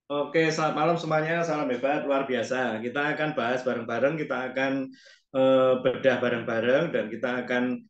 Oke, selamat malam semuanya. Salam hebat, luar biasa. Kita akan bahas bareng-bareng, kita akan bedah bareng-bareng, dan kita akan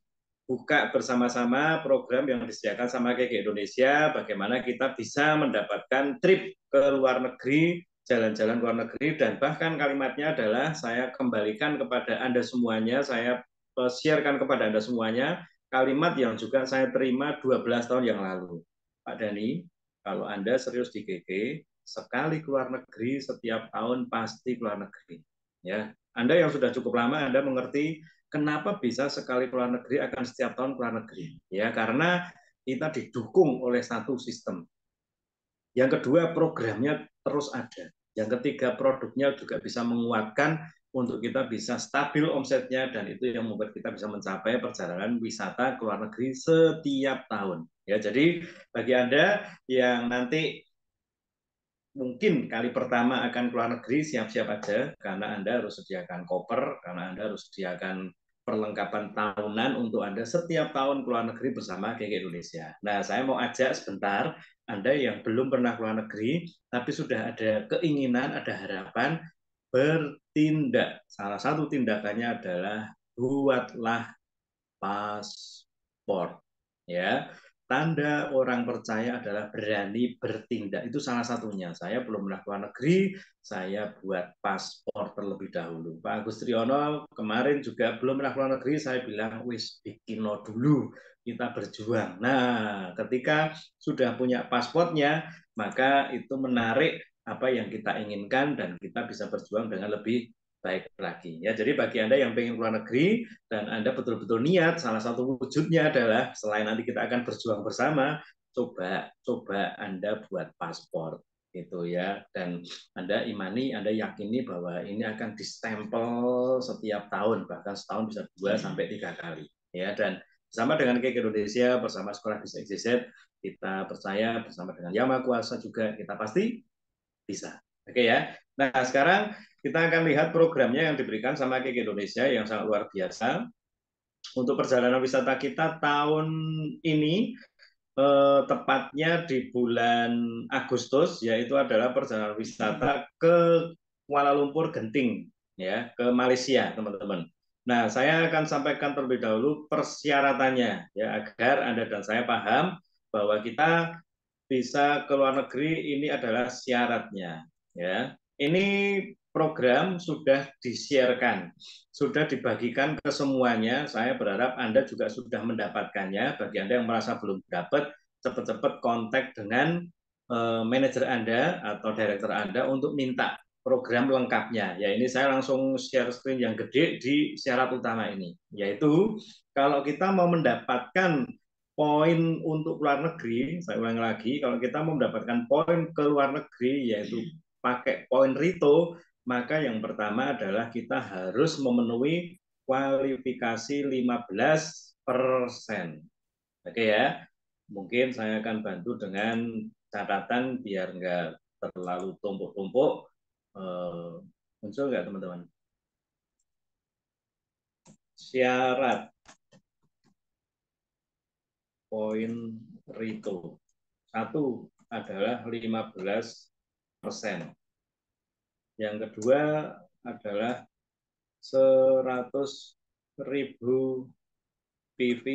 buka bersama-sama program yang disediakan sama KK Indonesia, bagaimana kita bisa mendapatkan trip ke luar negeri, jalan-jalan luar negeri, dan bahkan kalimatnya adalah saya kembalikan kepada Anda semuanya, saya sharekan kepada Anda semuanya, kalimat yang juga saya terima 12 tahun yang lalu. Pak Dani, kalau Anda serius di KK, sekali keluar negeri, setiap tahun pasti keluar negeri. Ya, Anda yang sudah cukup lama, Anda mengerti kenapa bisa sekali keluar negeri akan setiap tahun keluar negeri. Ya, karena kita didukung oleh satu sistem. Yang kedua, programnya terus ada. Yang ketiga, produknya juga bisa menguatkan untuk kita bisa stabil omsetnya, dan itu yang membuat kita bisa mencapai perjalanan wisata ke luar negeri setiap tahun. Ya, jadi bagi Anda yang nanti mungkin kali pertama akan keluar negeri, siap-siap aja, karena Anda harus sediakan koper, karena Anda harus sediakan perlengkapan tahunan untuk Anda setiap tahun keluar negeri bersama KK Indonesia. Nah, saya mau ajak sebentar, Anda yang belum pernah keluar negeri, tapi sudah ada keinginan, ada harapan, bertindak. Salah satu tindakannya adalah buatlah paspor. Ya, tanda orang percaya adalah berani bertindak. Itu salah satunya. Saya belum pernah keluar negeri, saya buat paspor terlebih dahulu. Pak Agus Triyono kemarin juga belum pernah keluar negeri, saya bilang, wis bikin dulu, kita berjuang. Nah, ketika sudah punya paspornya, maka itu menarik apa yang kita inginkan dan kita bisa berjuang dengan lebih baik lagi. Ya, jadi bagi Anda yang pengen keluar negeri dan Anda betul-betul niat, salah satu wujudnya adalah selain nanti kita akan berjuang bersama, coba Anda buat paspor gitu ya, dan Anda imani, Anda yakini bahwa ini akan distempel setiap tahun, bahkan setahun bisa 2 sampai 3 kali ya. Dan bersama dengan KK Indonesia, bersama Sekolah Bisnis XYZ, kita percaya bersama dengan Yama Kuasa juga kita pasti bisa. Oke ya. Nah, sekarang kita akan lihat programnya yang diberikan sama KK Indonesia yang sangat luar biasa. Untuk perjalanan wisata kita tahun ini, tepatnya di bulan Agustus, yaitu adalah perjalanan wisata ke Kuala Lumpur Genting, ya, ke Malaysia, teman-teman. Nah, saya akan sampaikan terlebih dahulu persyaratannya, ya, agar Anda dan saya paham bahwa kita bisa ke luar negeri ini adalah syaratnya, ya. Ini program sudah disiarkan, sudah dibagikan ke semuanya. Saya berharap Anda juga sudah mendapatkannya. Bagi Anda yang merasa belum dapat, cepat-cepat kontak dengan manajer Anda atau director Anda untuk minta program lengkapnya. Ya, ini saya langsung share screen yang gede di syarat utama ini, yaitu kalau kita mau mendapatkan poin untuk luar negeri, saya ulang lagi, kalau kita mau mendapatkan poin ke luar negeri, yaitu pakai poin Rito, maka yang pertama adalah kita harus memenuhi kualifikasi 15%. Oke ya, mungkin saya akan bantu dengan catatan biar nggak terlalu tumpuk-tumpuk. Muncul nggak teman-teman? Syarat poin Rito. Satu adalah 15%. Yang kedua adalah 100.000 PV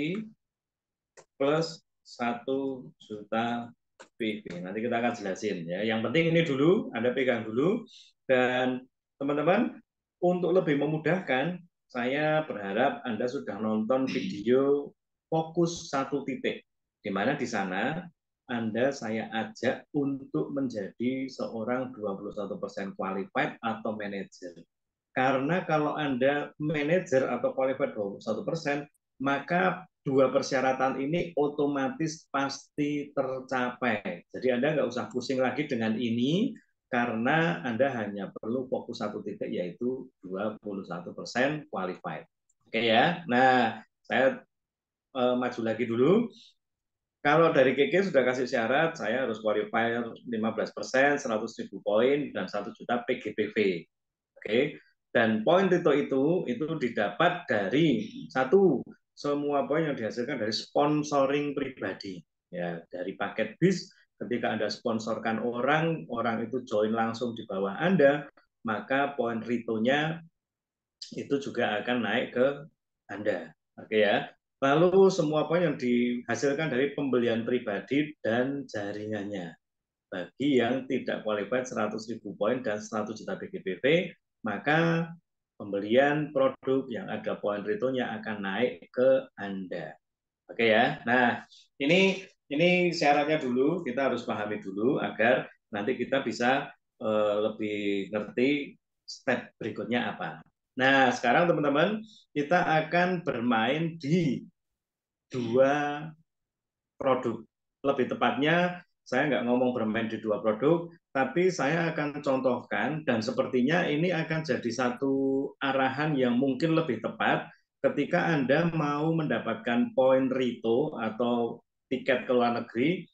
plus 1 juta PV. Nanti kita akan jelasin ya. Yang penting ini dulu, Anda pegang dulu. Dan teman-teman, untuk lebih memudahkan, saya berharap Anda sudah nonton video fokus satu titik. Di mana di sana Anda saya ajak untuk menjadi seorang 21% qualified atau manager. Karena kalau Anda manajer atau qualified 21%, maka dua persyaratan ini otomatis pasti tercapai. Jadi Anda nggak usah pusing lagi dengan ini, karena Anda hanya perlu fokus satu titik, yaitu 21% qualified. Oke ya. Nah, saya maju lagi dulu. Kalau dari KK sudah kasih syarat, saya harus qualifier 15%, 100.000 poin, dan 1 juta PGPV. Oke. Dan poin itu didapat dari satu, semua poin yang dihasilkan dari sponsoring pribadi. Ya, dari paket bis ketika Anda sponsorkan orang, orang itu join langsung di bawah Anda, maka poin retonya itu juga akan naik ke Anda. Oke ya. Lalu semua poin yang dihasilkan dari pembelian pribadi dan jaringannya. Bagi yang tidak qualified 100.000 poin dan 100 juta BGBV, maka pembelian produk yang ada poin retonya akan naik ke Anda. Oke ya. Nah, ini syaratnya dulu, kita harus pahami dulu agar nanti kita bisa lebih ngerti step berikutnya apa. Nah, sekarang teman-teman, kita akan bermain di dua produk. Lebih tepatnya, saya nggak ngomong bermain di dua produk, tapi saya akan contohkan, dan sepertinya ini akan jadi satu arahan yang mungkin lebih tepat ketika Anda mau mendapatkan poin Rito atau tiket ke luar negeri.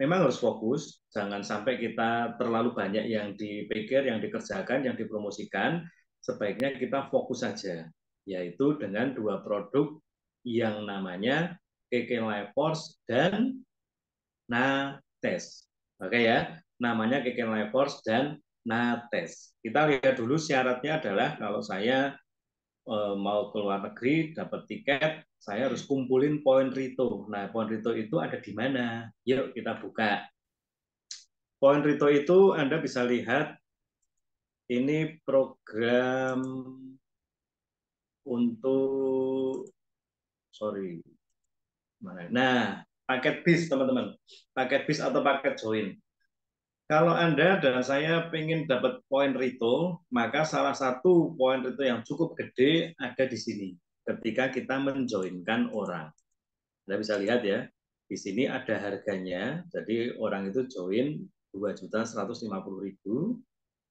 Memang harus fokus, jangan sampai kita terlalu banyak yang dipikir, yang dikerjakan, yang dipromosikan. Sebaiknya kita fokus saja, yaitu dengan dua produk yang namanya KK Life Force dan Nates. Oke ya, namanya KK Life Force dan Nates. Kita lihat dulu syaratnya adalah kalau saya mau ke luar negeri dapat tiket, saya harus kumpulin poin Rito. Nah, poin Rito itu ada di mana? Yuk kita buka. Poin Rito itu Anda bisa lihat ini program untuk mana? Nah, paket bis teman-teman. Paket bis atau paket join. Kalau Anda dan saya ingin dapat poin Rito, maka salah satu poin Rito yang cukup gede ada di sini. Ketika kita menjoinkan orang. Anda bisa lihat ya, di sini ada harganya. Jadi orang itu join 2.150.000.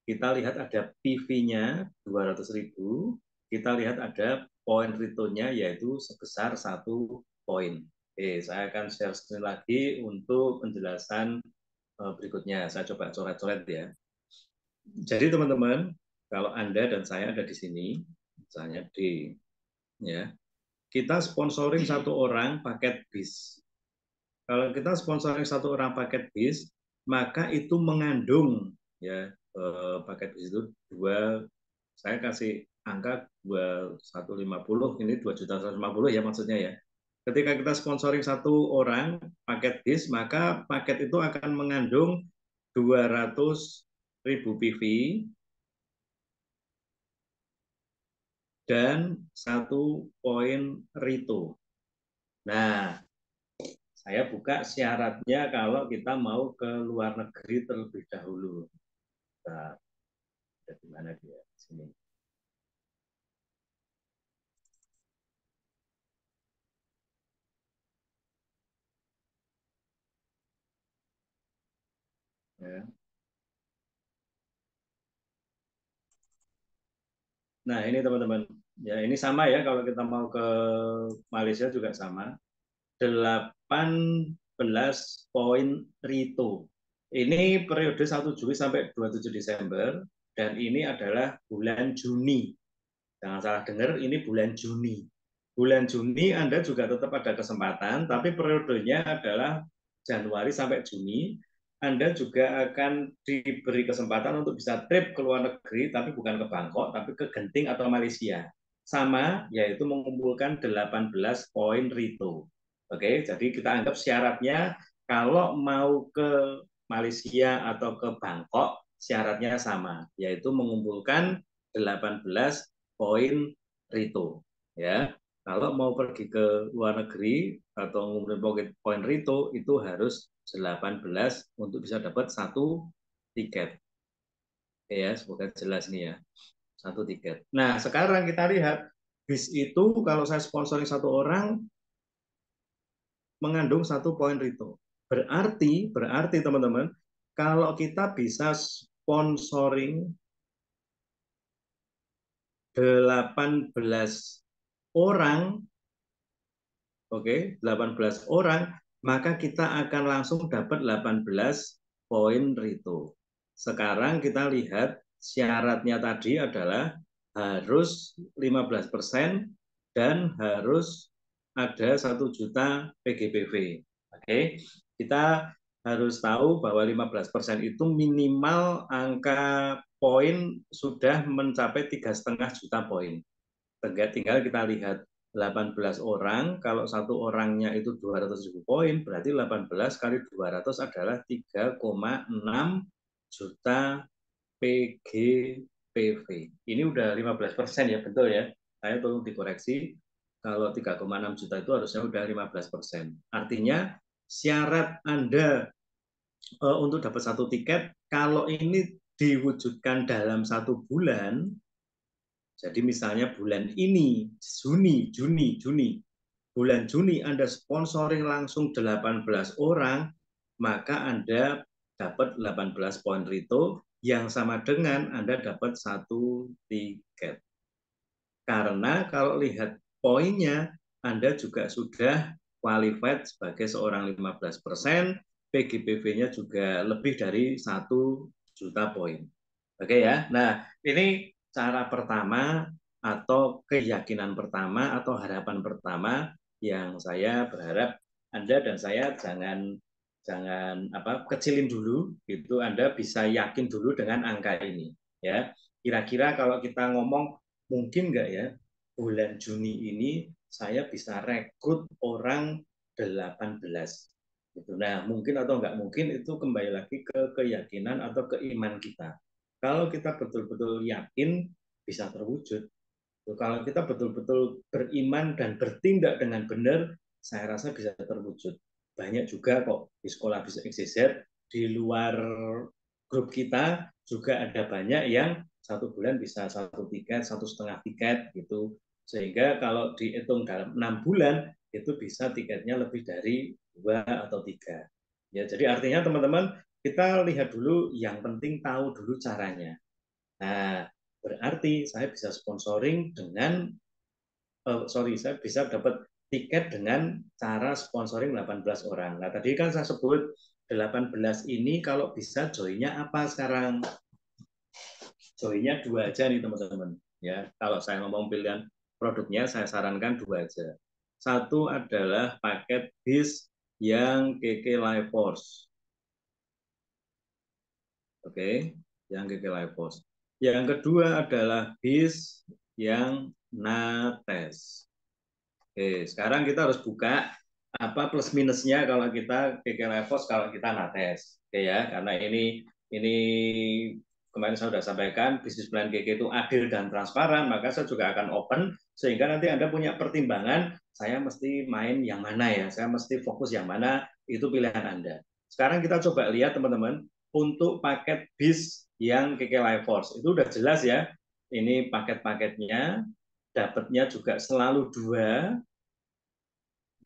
Kita lihat ada PV-nya 200.000. Kita lihat ada poin retonya yaitu sebesar 1 poin. Oke, saya akan share screen lagi untuk penjelasan berikutnya. Saya coba coret-coret ya. Jadi teman-teman, kalau Anda dan saya ada di sini, misalnya D, ya, kita sponsoring satu orang paket bis. Kalau kita sponsoring satu orang paket bis, maka itu mengandung ya paket bis itu dua, saya kasih angka 2.150, ini 2.150 ya maksudnya ya. Ketika kita sponsoring satu orang paket bis, maka paket itu akan mengandung 200.000 PV dan 1 poin Rito. Nah, saya buka syaratnya kalau kita mau ke luar negeri terlebih dahulu. Nah, di mana dia? Sini. Ya. Nah, ini teman-teman. Ya, ini sama ya kalau kita mau ke Malaysia juga sama. 18 poin Rito. Ini periode 1 Juli sampai 27 Desember dan ini adalah bulan Juni. Jangan salah dengar, ini bulan Juni. Bulan Juni Anda juga tetap ada kesempatan, tapi periodenya adalah Januari sampai Juni. Anda juga akan diberi kesempatan untuk bisa trip ke luar negeri, tapi bukan ke Bangkok, tapi ke Genting atau Malaysia. Sama, yaitu mengumpulkan 18 poin Rito. Oke, jadi kita anggap syaratnya kalau mau ke Malaysia atau ke Bangkok, syaratnya sama, yaitu mengumpulkan 18 poin Rito. Ya, kalau mau pergi ke luar negeri atau ngumpulin poin Rito itu harus 18 untuk bisa dapat 1 tiket. Oke ya, semoga jelas nih ya. 1 tiket. Nah, sekarang kita lihat bis itu kalau saya sponsoring satu orang mengandung 1 poin Rito. Berarti teman-teman, kalau kita bisa sponsoring 18 orang, oke, 18 orang, maka kita akan langsung dapat 18 poin Rito. Sekarang kita lihat syaratnya tadi adalah harus 15% dan harus ada 1 juta PGBV. Oke, kita harus tahu bahwa 15% itu minimal angka poin sudah mencapai 3,5 juta poin. Tinggal kita lihat 18 orang, kalau satu orangnya itu 200.000 poin, berarti 18 kali 200 adalah 3,6 juta PGPV. Ini udah 15% ya, betul ya? Saya tolong dikoreksi, kalau 3,6 juta itu harusnya udah 15%. Artinya syarat Anda untuk dapat satu tiket, kalau ini diwujudkan dalam 1 bulan, jadi misalnya bulan ini, Juni, bulan Juni Anda sponsoring langsung 18 orang, maka Anda dapat 18 poin Rito yang sama dengan Anda dapat satu tiket. Karena kalau lihat poinnya, Anda juga sudah qualified sebagai seorang 15%, PGPV-nya juga lebih dari 1 juta poin. Oke ya. Nah, ini cara pertama atau keyakinan pertama atau harapan pertama yang saya berharap Anda dan saya jangan kecilin dulu, gitu. Anda bisa yakin dulu dengan angka ini, ya. Kira-kira kalau kita ngomong mungkin nggak ya bulan Juni ini saya bisa rekrut orang 18 gitu. Nah, mungkin atau nggak mungkin itu kembali lagi ke keyakinan atau keiman kita. Kalau kita betul-betul yakin bisa terwujud. Kalau kita betul-betul beriman dan bertindak dengan benar, saya rasa bisa terwujud. Banyak juga kok di sekolah bisa XYZ, di luar grup kita juga ada banyak yang 1 bulan bisa 1 tiket, 1,5 tiket gitu. Sehingga kalau dihitung dalam 6 bulan, itu bisa tiketnya lebih dari 2 atau 3. Ya, jadi artinya teman-teman, kita lihat dulu, yang penting tahu dulu caranya. Nah, berarti saya bisa sponsoring dengan, saya bisa dapat tiket dengan cara sponsoring 18 orang. Nah, tadi kan saya sebut 18 ini kalau bisa joinnya apa sekarang? Joinnya 2 aja nih teman-teman. Ya, kalau saya ngomong pilihan produknya, saya sarankan 2 aja. Satu adalah paket bis yang KK Life Force. Oke, yang KK Life Force. Yang kedua adalah bis yang Nates. Oke, sekarang kita harus buka apa plus minusnya kalau kita KK Life Force, kalau kita Nates. Oke ya, karena ini kemarin saya sudah sampaikan bisnis plan KK itu adil dan transparan, maka saya juga akan open sehingga nanti Anda punya pertimbangan, saya mesti main yang mana ya, saya mesti fokus yang mana, itu pilihan Anda. Sekarang kita coba lihat teman-teman, untuk paket bis yang KK Life Force, itu udah jelas ya, ini paket-paketnya, dapatnya juga selalu 2.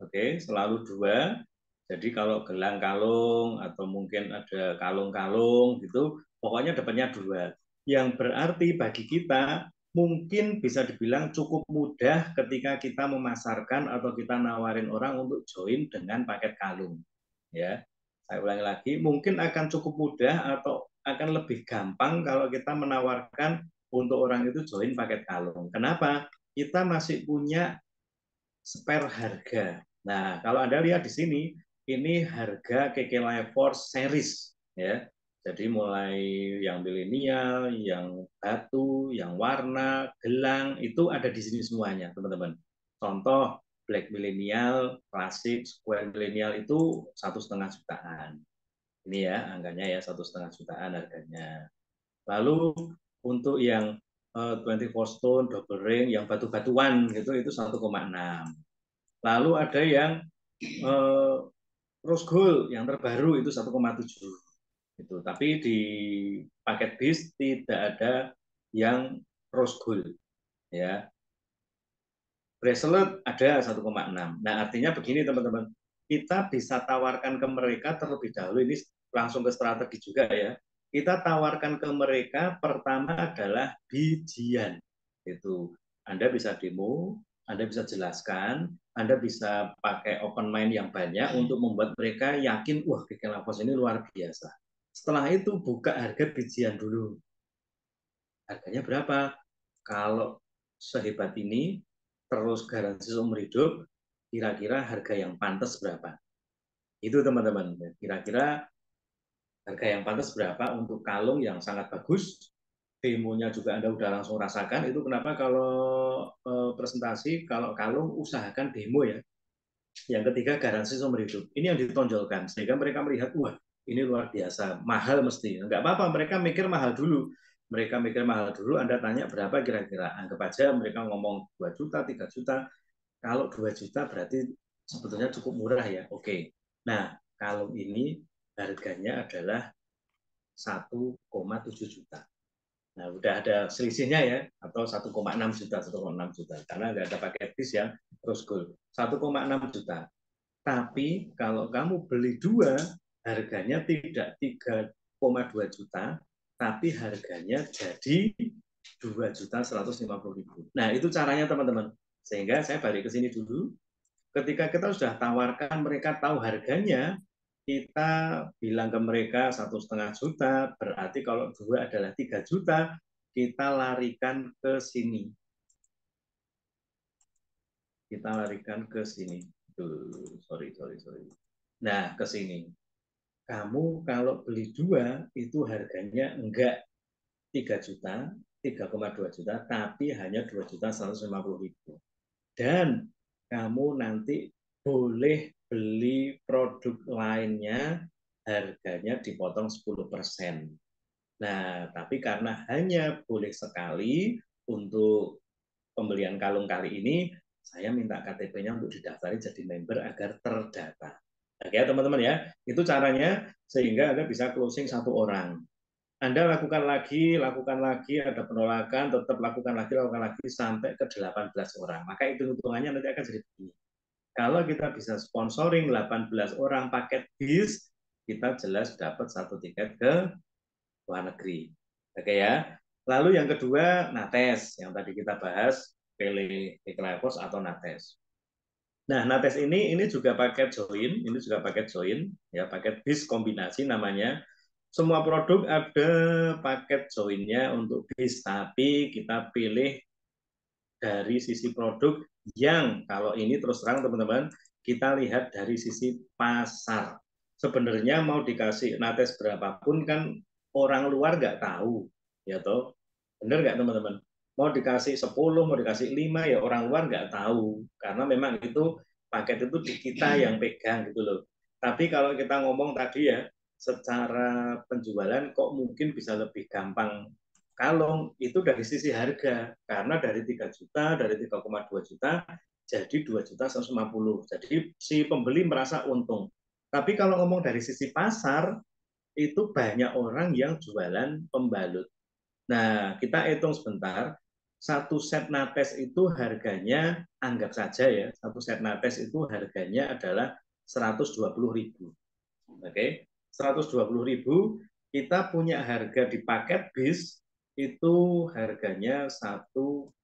Oke, selalu 2. Jadi kalau gelang kalung atau mungkin ada kalung-kalung gitu, pokoknya dapatnya 2. Yang berarti bagi kita mungkin bisa dibilang cukup mudah ketika kita memasarkan atau kita nawarin orang untuk join dengan paket kalung. Ya, saya ulangi lagi, mungkin akan cukup mudah atau akan lebih gampang kalau kita menawarkan untuk orang itu join paket kalung. Kenapa? Kita masih punya spare harga. Nah, kalau Anda lihat di sini, ini harga KK Life Force series, ya. Jadi mulai yang milenial, yang batu, yang warna, gelang, itu ada di sini semuanya, teman-teman. Contoh, black milenial, klasik, square milenial itu 1,5 jutaan. Ini ya, angkanya ya 1,5 jutaan harganya. Lalu untuk yang 24 stone, double ring, yang batu-batuan gitu, itu 1,6. Lalu ada yang rose gold yang terbaru itu 1,7. Itu. Tapi di paket bis tidak ada yang rose gold, ya. Bracelet ada 1,6. Nah, artinya begini teman-teman, kita bisa tawarkan ke mereka terlebih dahulu, ini langsung ke strategi juga ya. Kita tawarkan ke mereka pertama adalah bijian. Itu. Anda bisa demo, Anda bisa jelaskan, Anda bisa pakai open mind yang banyak untuk membuat mereka yakin, wah, KK Life Force ini luar biasa. Setelah itu buka harga bijian dulu. Harganya berapa? Kalau sehebat ini, terus garansi seumur hidup, kira-kira harga yang pantas berapa? Itu teman-teman. Kira-kira harga yang pantas berapa untuk kalung yang sangat bagus, demonya juga Anda udah langsung rasakan. Itu kenapa kalau presentasi, kalau kalung usahakan demo ya. Yang ketiga, garansi seumur hidup. Ini yang ditonjolkan, sehingga mereka melihat, wah ini luar biasa, mahal mesti. Enggak apa-apa, mereka mikir mahal dulu. Mereka mikir mahal dulu, Anda tanya berapa kira-kira. Anggap aja mereka ngomong 2 juta, 3 juta. Kalau 2 juta berarti sebetulnya cukup murah ya. Oke. Nah, kalau ini harganya adalah 1,7 juta. Nah, udah ada selisihnya ya, atau 1,6 juta, 1,6 juta. Karena nggak ada paket bis ya, terus gold. 1,6 juta. Tapi kalau kamu beli dua, harganya tidak 3,2 juta, tapi harganya jadi 2.150.000. Nah, itu caranya teman-teman. Sehingga saya balik ke sini dulu. Ketika kita sudah tawarkan, mereka tahu harganya, kita bilang ke mereka 1,5 juta, berarti kalau dua adalah 3 juta, kita larikan ke sini. Kita larikan ke sini. Sorry. Nah, ke sini. Kamu kalau beli dua, itu harganya enggak 3 juta, 3,2 juta, tapi hanya 2.150.000. Dan kamu nanti boleh beli produk lainnya, harganya dipotong 10%. Nah, tapi karena hanya boleh sekali untuk pembelian kalung kali ini, saya minta KTP-nya untuk didaftarin jadi member agar terdata. Oke ya teman-teman ya, itu caranya sehingga Anda bisa closing satu orang. Anda lakukan lagi, ada penolakan, tetap lakukan lagi sampai ke 18 orang. Maka hitung-hitungannya nanti akan jadi begini. Kalau kita bisa sponsoring 18 orang paket bis, kita jelas dapat satu tiket ke luar negeri. Oke ya. Lalu yang kedua, Nates, yang tadi kita bahas, pilih Ekelevos atau Nates. Nah, Nates ini juga paket join, ya paket bis kombinasi namanya. Semua produk ada paket joinnya untuk bis, tapi kita pilih dari sisi produk yang kalau ini terus terang teman-teman, kita lihat dari sisi pasar. Sebenarnya mau dikasih Nates berapapun kan orang luar nggak tahu, ya toh, benar nggak teman-teman? Mau dikasih 10, mau dikasih 5 ya orang luar nggak tahu, karena memang itu paket itu di kita yang pegang gitu loh. Tapi kalau kita ngomong tadi ya, secara penjualan kok mungkin bisa lebih gampang kalung itu dari sisi harga, karena dari 3 juta, dari 3,2 juta jadi 2.150. Jadi si pembeli merasa untung. Tapi kalau ngomong dari sisi pasar, itu banyak orang yang jualan pembalut. Nah, kita hitung sebentar. Satu set nates itu harganya, anggap saja ya, satu set nates itu harganya adalah 120.000. Oke, 120.000. Kita punya harga di paket bis itu harganya 2,1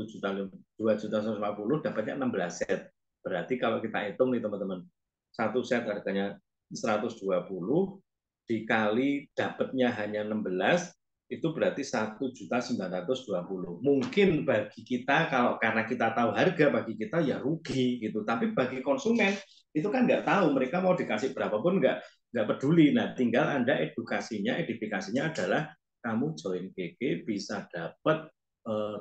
juta, 2.150, dapatnya 16 set. Berarti kalau kita hitung nih teman-teman, satu set harganya 120 dikali dapatnya hanya 16, itu berarti 1.920. Mungkin bagi kita, kalau karena kita tahu harga, bagi kita ya rugi gitu. Tapi bagi konsumen itu kan nggak tahu, mereka mau dikasih berapapun nggak peduli. Nah, tinggal Anda edifikasinya adalah kamu join GG bisa dapat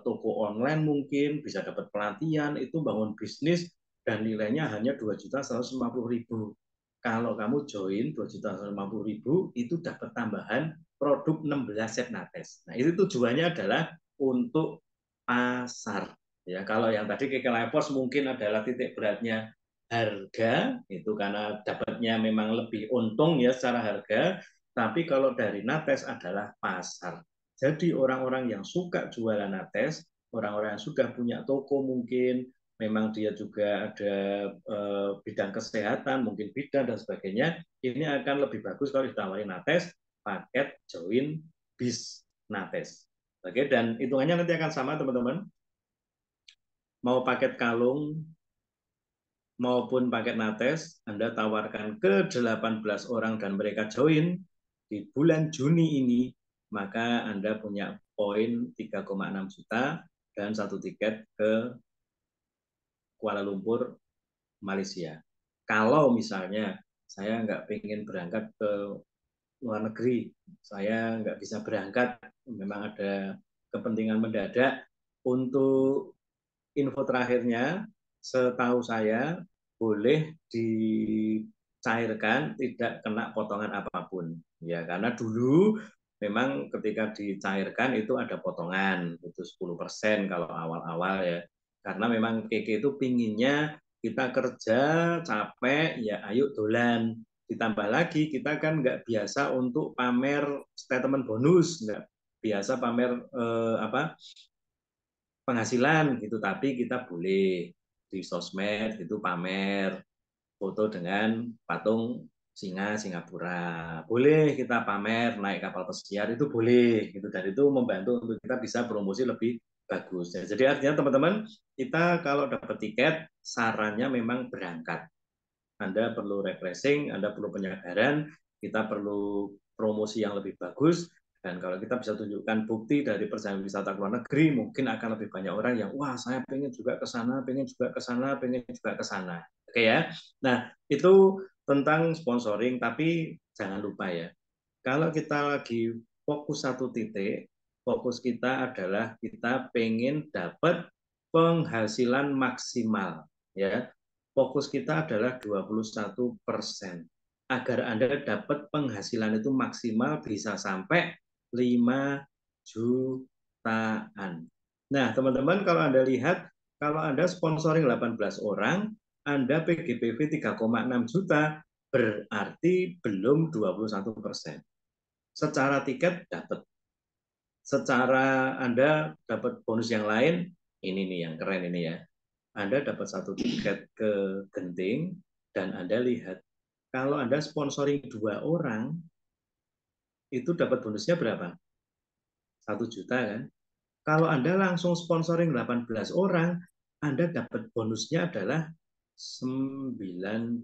toko online, mungkin bisa dapat pelatihan, itu bangun bisnis dan nilainya hanya 2.150.000. Kalau kamu join 2.150.000 itu dapat tambahan produk 16 set nates. Nah, itu tujuannya adalah untuk pasar. Ya, kalau yang tadi Kekelipos mungkin adalah titik beratnya harga, itu karena dapatnya memang lebih untung ya secara harga, tapi kalau dari nates adalah pasar. Jadi orang-orang yang suka jualan nates, orang-orang yang sudah punya toko mungkin, memang dia juga ada bidang kesehatan, mungkin bidan dan sebagainya, ini akan lebih bagus kalau ditawarin nates, paket join bis nates. Oke, dan hitungannya nanti akan sama teman-teman. Mau paket kalung maupun paket nates, Anda tawarkan ke 18 orang dan mereka join di bulan Juni ini, maka Anda punya poin 3,6 juta dan satu tiket ke Kuala Lumpur, Malaysia. Kalau misalnya saya nggak pengen berangkat ke luar negeri, saya nggak bisa berangkat, memang ada kepentingan mendadak. Untuk info terakhirnya, setahu saya boleh dicairkan tidak kena potongan apapun. Ya, karena dulu memang ketika dicairkan itu ada potongan, itu 10% kalau awal-awal ya. Karena memang Keke itu pinginnya kita kerja capek, ya ayo dolan. Ditambah lagi kita kan nggak biasa untuk pamer statement bonus, nggak biasa pamer penghasilan gitu, tapi kita boleh di sosmed itu pamer foto dengan patung singa Singapura, boleh kita pamer naik kapal pesiar, itu boleh gitu, dan itu membantu untuk kita bisa promosi lebih bagus. Jadi artinya teman-teman, kita kalau dapat tiket sarannya memang berangkat. Anda perlu refreshing, Anda perlu penyegaran, kita perlu promosi yang lebih bagus, dan kalau kita bisa tunjukkan bukti dari perjalanan wisata ke luar negeri, mungkin akan lebih banyak orang yang, wah saya pengen juga ke sana, pengen juga ke sana, pengen juga ke sana. Oke ya. Nah, itu tentang sponsoring, tapi jangan lupa ya, kalau kita lagi fokus satu titik, fokus kita adalah kita pengen dapat penghasilan maksimal. Ya, fokus kita adalah 21%. Agar Anda dapat penghasilan itu maksimal bisa sampai 5 jutaan. Nah, teman-teman, kalau Anda lihat, kalau Anda sponsoring 18 orang, Anda PGPV 3,6 juta, berarti belum 21%. Secara tiket dapat. Secara Anda dapat bonus yang lain, ini nih yang keren ini ya. Anda dapat satu tiket ke Genting, dan Anda lihat, kalau Anda sponsoring 2 orang, itu dapat bonusnya berapa? 1 juta kan? Kalau Anda langsung sponsoring 18 orang, Anda dapat bonusnya adalah 9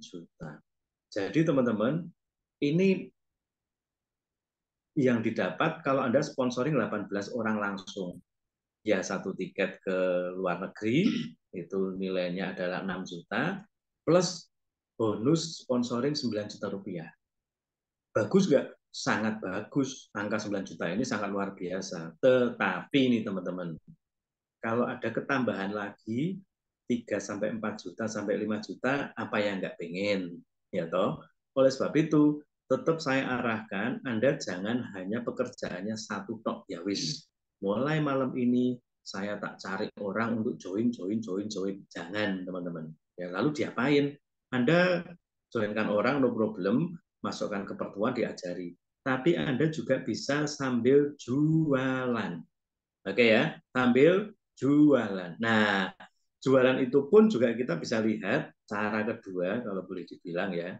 juta. Jadi teman-teman, ini yang didapat kalau Anda sponsoring 18 orang langsung. Ya, satu tiket ke luar negeri, itu nilainya adalah 6 juta, plus bonus sponsoring 9 juta rupiah. Bagus nggak? Sangat bagus. Angka 9 juta ini sangat luar biasa. Tetapi ini teman-teman, kalau ada ketambahan lagi 3 sampai 4 juta sampai 5 juta, apa yang nggak pengen? Ya toh? Oleh sebab itu, tetap saya arahkan Anda jangan hanya pekerjaannya satu tok, ya wis. Mulai malam ini saya tak cari orang untuk join. Jangan, teman-teman. Ya, lalu diapain? Anda joinkan orang, no problem, masukkan ke pertemuan, diajari. Tapi Anda juga bisa sambil jualan. Oke ya, sambil jualan. Nah, jualan itu pun juga kita bisa lihat cara kedua, kalau boleh dibilang ya.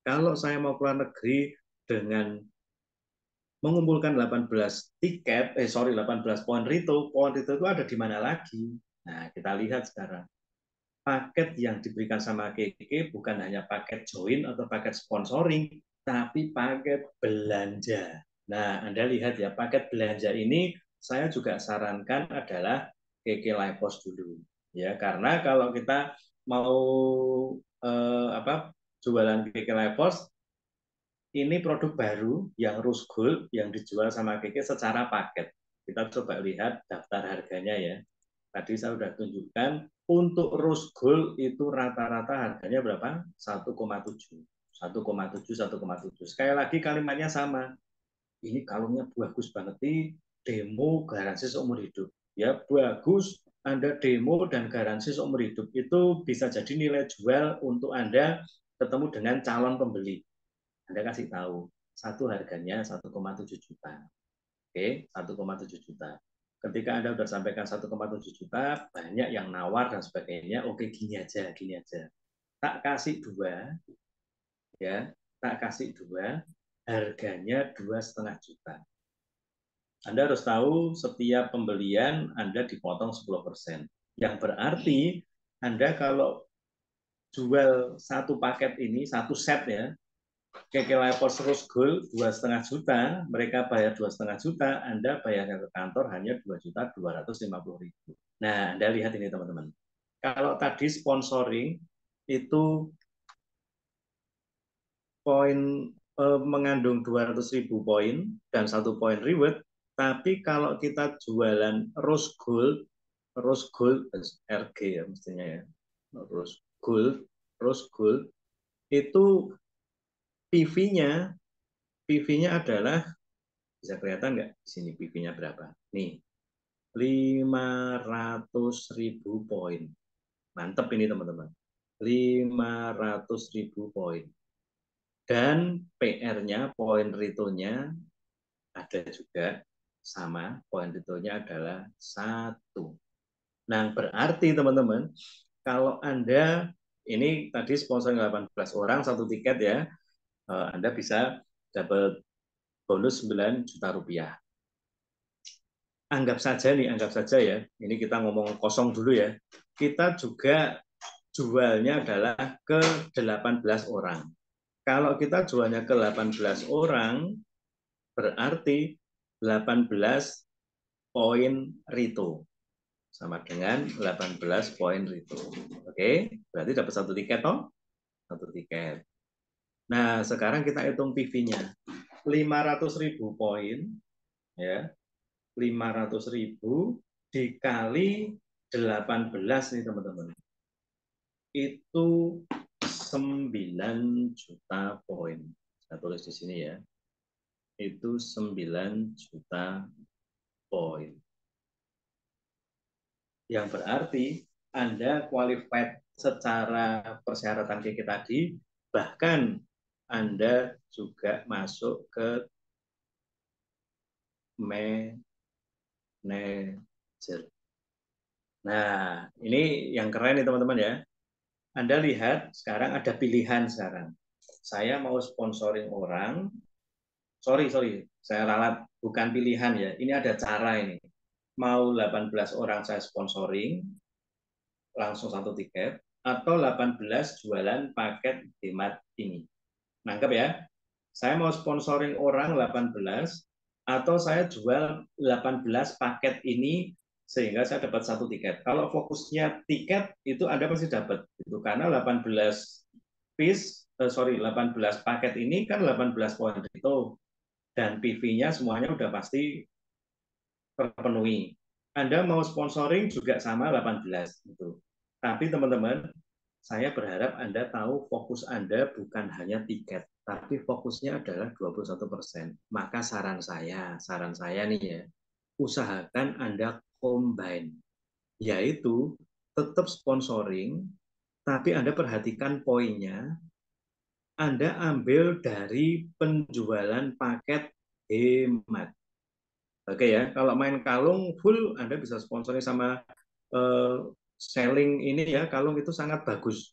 Kalau saya mau keluar negeri dengan mengumpulkan 18 tiket, 18 poin Rito itu ada di mana lagi? Nah, kita lihat sekarang. Paket yang diberikan sama KK bukan hanya paket join atau paket sponsoring, tapi paket belanja. Nah, Anda lihat ya, paket belanja ini saya juga sarankan adalah KK Live Post dulu. Ya, karena kalau kita mau jualan KK Live Post, ini produk baru yang Rose Gold yang dijual sama KK secara paket. Kita coba lihat daftar harganya ya. Tadi saya sudah tunjukkan, untuk Rose Gold itu rata-rata harganya berapa? 1,7. 1,7. Sekali lagi kalimatnya sama. Ini kalungnya bagus banget nih, demo garansi seumur hidup. Ya, bagus, Anda demo dan garansi seumur hidup. Itu bisa jadi nilai jual untuk Anda ketemu dengan calon pembeli. Anda kasih tahu, satu harganya 1,7 juta. Oke, 1,7 juta. Ketika Anda sudah sampaikan 1,7 juta, banyak yang nawar dan sebagainya. Oke, gini aja, gini aja. Tak kasih dua, ya, tak kasih dua, harganya 2,5 juta. Anda harus tahu setiap pembelian Anda dipotong 10%. Yang berarti Anda kalau jual satu paket ini, satu set ya, KK Levels Rose Gold 2,5 juta, mereka bayar 2,5 juta, Anda bayarnya ke kantor hanya 2.250.000. Nah, Anda lihat ini teman-teman. Kalau tadi sponsoring itu poin mengandung 200.000 poin dan 1 poin reward, tapi kalau kita jualan rose gold RG ya mestinya ya, rose gold itu PV-nya adalah, bisa kelihatan nggak di sini PV-nya berapa? Nih, 500.000 poin. Mantep ini teman-teman. 500.000 poin. Dan PR-nya, poin return-nya ada juga sama, poin return-nya adalah 1. Nah, berarti teman-teman, kalau Anda, ini tadi sponsor 18 orang, 1 tiket ya, Anda bisa dapat bonus 9 juta rupiah. Anggap saja ya, ini kita ngomong kosong dulu ya, kita juga jualnya adalah ke 18 orang. Kalau kita jualnya ke 18 orang, berarti 18 poin Rito. Sama dengan 18 poin Rito. Oke, berarti dapat 1 tiket toh? 1 tiket. Nah, sekarang kita hitung PV-nya. 500.000 poin, ya, 500.000 dikali 18 nih teman-teman. Itu 9 juta poin. Saya tulis di sini ya. Itu 9 juta poin. Yang berarti Anda qualified secara persyaratan KK tadi, bahkan Anda juga masuk ke manager. Nah, ini yang keren nih teman-teman ya. Anda lihat sekarang ada pilihan sekarang. Saya mau sponsoring orang, sorry, saya ralat, bukan pilihan ya. Ini ada cara ini. Mau 18 orang saya sponsoring, langsung 1 tiket, atau 18 jualan paket hemat ini. Nangkep ya? Saya mau sponsoring orang 18, atau saya jual 18 paket ini sehingga saya dapat 1 tiket. Kalau fokusnya tiket itu Anda pasti dapat itu karena 18 18 paket ini kan 18 poin itu dan PV-nya semuanya udah pasti terpenuhi. Anda mau sponsoring juga sama 18 gitu. Tapi teman-teman, saya berharap Anda tahu fokus Anda bukan hanya tiket, tapi fokusnya adalah 21%. Maka saran saya nih ya, usahakan Anda combine, yaitu tetap sponsoring, tapi Anda perhatikan poinnya, Anda ambil dari penjualan paket hemat. Oke ya, kalau main kalung full Anda bisa sponsoring sama selling ini ya, kalung itu sangat bagus.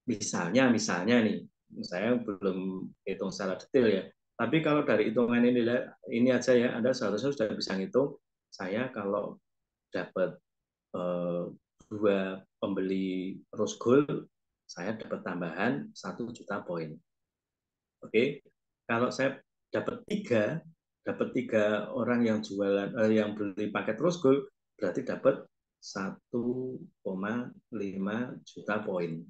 Misalnya nih, saya belum hitung secara detail ya. Tapi kalau dari hitungan ini aja ya, Anda seharusnya sudah bisa ngitung. Saya kalau dapat 2 pembeli rose gold, saya dapat tambahan 1 juta poin. Oke, kalau saya dapat tiga orang yang jualan yang beli paket rose gold, berarti dapat 1,5 juta poin.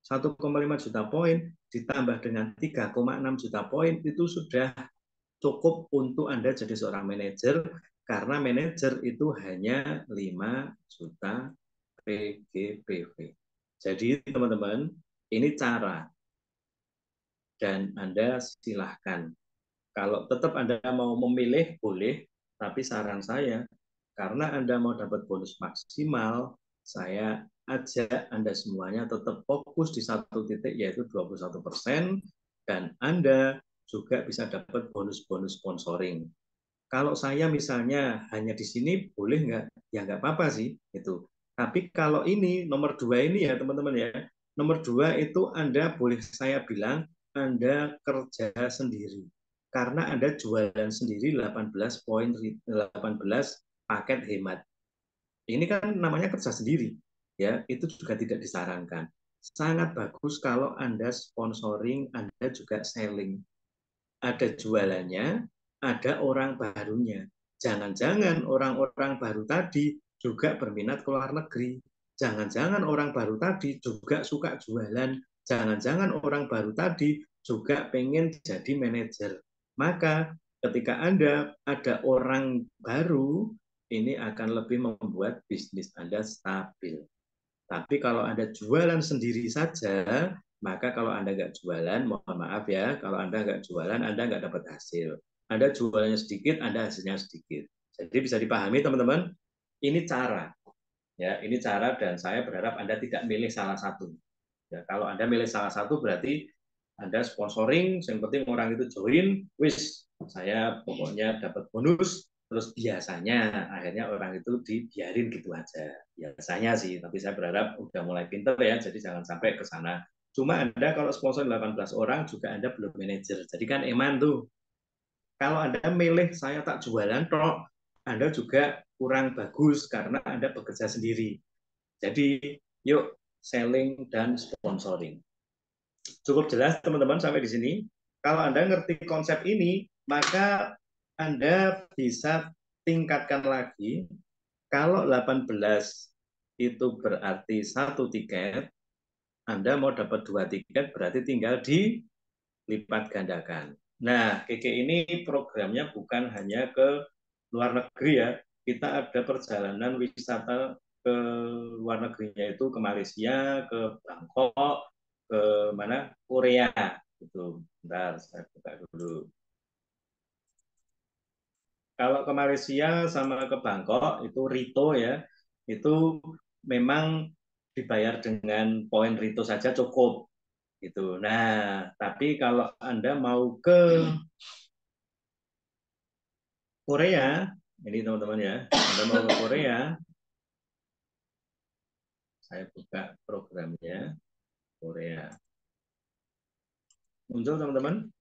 1,5 juta poin ditambah dengan 3,6 juta poin itu sudah cukup untuk Anda jadi seorang manajer karena manajer itu hanya 5 juta PGBV. Jadi teman-teman, ini cara dan Anda silahkan. Kalau tetap Anda mau memilih, boleh. Tapi saran saya, karena Anda mau dapat bonus maksimal, saya ajak Anda semuanya tetap fokus di 1 titik, yaitu 21%, dan Anda juga bisa dapat bonus-bonus sponsoring. Kalau saya misalnya hanya di sini, boleh nggak? Ya nggak apa-apa sih. Itu. Tapi kalau ini, nomor 2 ini ya teman-teman ya, nomor 2 itu Anda boleh saya bilang, Anda kerja sendiri karena Anda jualan sendiri 18 poin 18 paket hemat. Ini kan namanya kerja sendiri. Ya, itu juga tidak disarankan. Sangat bagus kalau Anda sponsoring, Anda juga selling. Ada jualannya, ada orang barunya. Jangan-jangan orang-orang baru tadi juga berminat ke luar negeri. jangan-jangan orang baru tadi juga suka jualan, jangan-jangan orang baru tadi juga pengen jadi manajer. Maka ketika Anda ada orang baru, ini akan lebih membuat bisnis Anda stabil. Tapi kalau Anda jualan sendiri saja, maka kalau Anda nggak jualan, mohon maaf ya, kalau Anda nggak jualan, Anda nggak dapat hasil. Anda jualannya sedikit, Anda hasilnya sedikit. Jadi bisa dipahami teman-teman, ini cara. Ya, ini cara dan saya berharap Anda tidak milih salah satu. Ya, kalau Anda milih salah satu berarti Anda sponsoring, yang penting orang itu join, wis saya pokoknya dapat bonus, terus biasanya akhirnya orang itu dibiarin gitu aja. Biasanya sih, tapi saya berharap udah mulai pinter ya, jadi jangan sampai ke sana. Cuma Anda kalau sponsor 18 orang juga Anda belum manajer. Jadi kan eman tuh. Kalau Anda milih saya tak jualan, toh Anda juga kurang bagus karena Anda bekerja sendiri. Jadi, yuk selling dan sponsoring. Cukup jelas teman-teman sampai di sini. Kalau Anda ngerti konsep ini, maka Anda bisa tingkatkan lagi. Kalau 18 itu berarti satu tiket, Anda mau dapat 2 tiket berarti tinggal dilipat gandakan. Nah, Keke ini programnya bukan hanya ke luar negeri ya. Kita ada perjalanan wisata ke luar negerinya itu ke Malaysia, ke Bangkok, ke mana? Korea gitu. Bentar, saya buka dulu. Kalau ke Malaysia sama ke Bangkok itu Rito ya, itu memang dibayar dengan poin Rito saja cukup gitu. Nah, tapi kalau Anda mau ke Korea, ini teman-teman ya, Anda mau ke Korea, saya buka programnya Korea. Muncul teman-teman.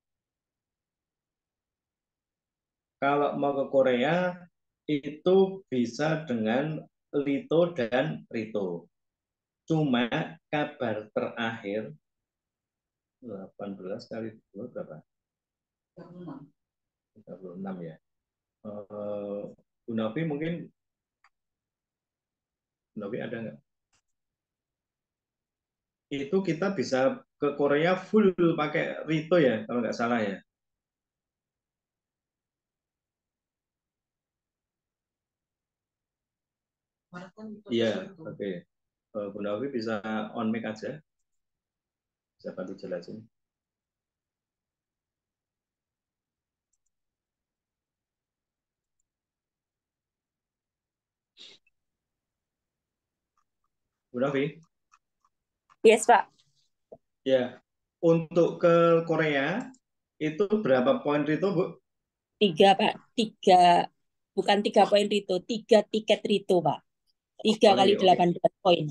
Kalau mau ke Korea itu bisa dengan Lito dan Rito. Cuma kabar terakhir 18 kali 2 berapa? 36 ya. Bu Novi mungkin Bu Novi ada nggak? Itu kita bisa ke Korea full pakai Rito ya kalau nggak salah ya. Iya, oke. Bu Novi bisa on mic aja. Bisa bantu jelasin. Bu Novi? Yes, Pak. Ya. Untuk ke Korea itu berapa poin Rito, Bu? 3, Pak. 3, bukan 3 poin Rito, 3 tiket Rito, Pak. 3 Oh, kali iya, oke. 18 poin.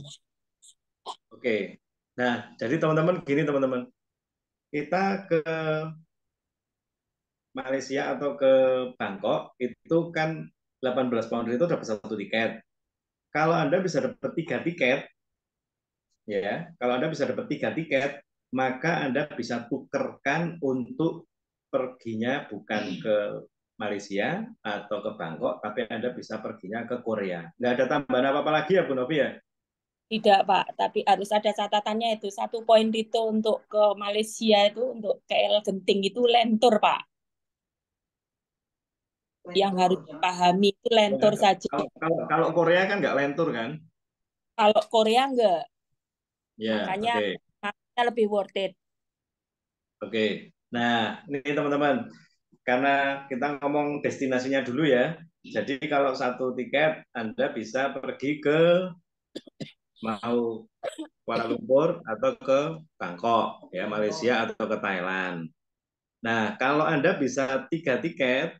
Oke. Nah, jadi teman-teman gini teman-teman. Kita ke Malaysia atau ke Bangkok itu kan 18 pound itu dapat satu tiket. Kalau Anda bisa dapat 3 tiket, ya, kalau Anda bisa dapat 3 tiket, maka Anda bisa tukerkan untuk perginya bukan ke Malaysia atau ke Bangkok, tapi Anda bisa perginya ke Korea. Nggak ada tambahan apa-apa lagi ya, Bu Novi ya? Tidak, Pak. Tapi harus ada catatannya itu. 1 poin Rito untuk ke Malaysia itu, untuk KL Genting itu lentur, Pak. Yang harus dipahami itu Ya, lentur saja. kalau Korea kan nggak lentur kan? Kalau Korea enggak. Ya, Makanya oke. makanya lebih worth it. Oke. Nah, ini teman-teman, karena kita ngomong destinasinya dulu ya. Jadi kalau satu tiket Anda bisa pergi ke mau Kuala Lumpur atau ke Bangkok, ya Malaysia atau ke Thailand. Nah, kalau Anda bisa 3 tiket,